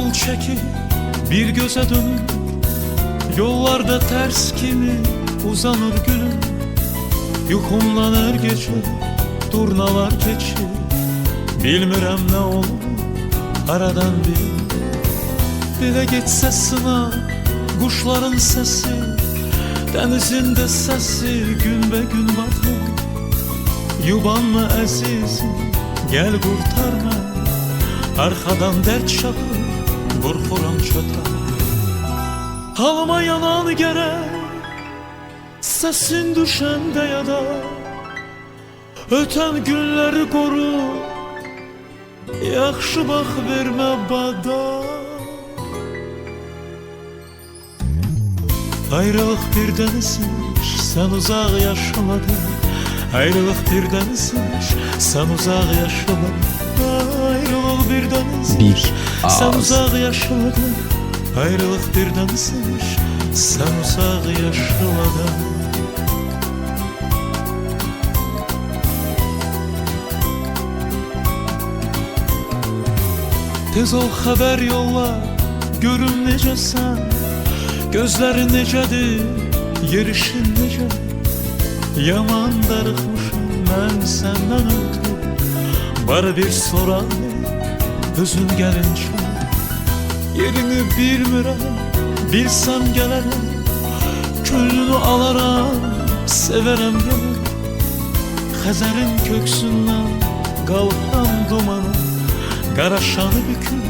Yol çekip bir göze dönüp yollarda ters kimi uzanır gülüm. Yuxumlanır gece durnalar keçir, bilmirəm nə olur aradan bir. Dilə getsə sınav quşların səsi, dənizində səsi günbəgün batır. Yubanma əzizim, gəl qurtar məni, arxadan dərd çapır, qorxuram çötər. Halıma yanan gərək, səsin düşəndə yada, ötən günləri qoru, yaxşı bax vermə bada. Ayrılıq bir dənizmiş, sən uzaq yaşamadın. Ayrılıq bir dənizmiş, sən uzaq yaşamadın. Ayrılıq bir dənizmiş, sən uzaq yaşamadın. Ayrılıq bir dənizmiş, sən uzaq yaşamadın. Tez ol xəbər yolla, görüm necəsən. Gözlərin necədir, yerişin necə? Yaman darıxmışım mən səndən ötürü. Barı bir soran özün gəlincə. Yerini bilmirəm, bilsəm gələrəm. Könlünü alaram, sevərəm gələm. Xəzərin köksündən qalxan dumanı, qaraşanı büküb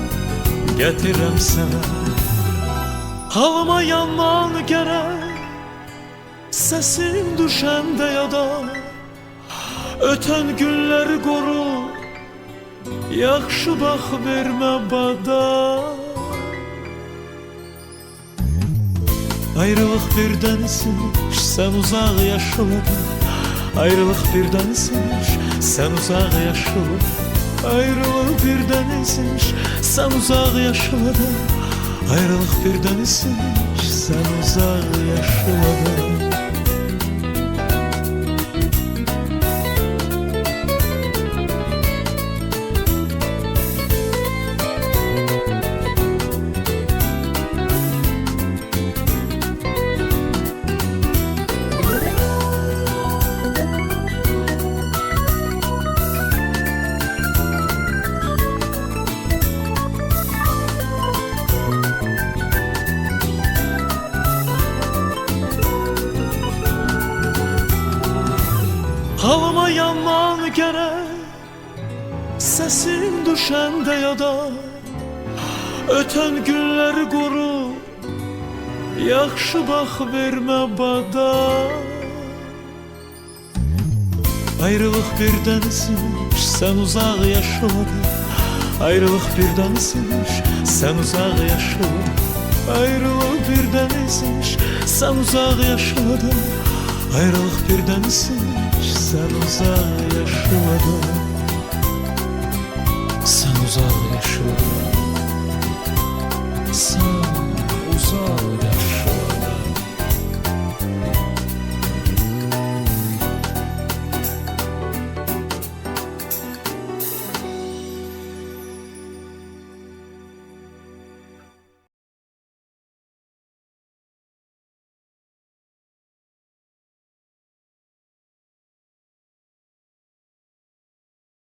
gətirəm sənə. Halıma yanman gərək, səsin düşəndə yada, ötən günləri qoru, yaxşı bax vermə bada. Ayrılıq bir dənizmiş, sən uzaq yaşamadın. Ayrılıq bir dənizmiş, sən uzaq yaşamadın. Ayrılıq bir dənizmiş, sən uzaq yaşamadın. Ayrılıq bir dənizmiş, sən uzaq yaşamadın. Halıma yanman gərək, səsin düşəndə yada, ötən günləri qoru, yaxşı bax vermə bada. Ayrılıq bir dənizmiş, sən uzaq yaşamadın. Ayrılıq bir dənizmiş, sən uzaq yaşamadın. Ayrılıq bir dənizmiş, sən uzaq yaşamadın. Ayrılıq bir dənizmiş, sən uzaq yaşamadın. Sən uzaq yaşamadın. Sən uzaq yaşamadın.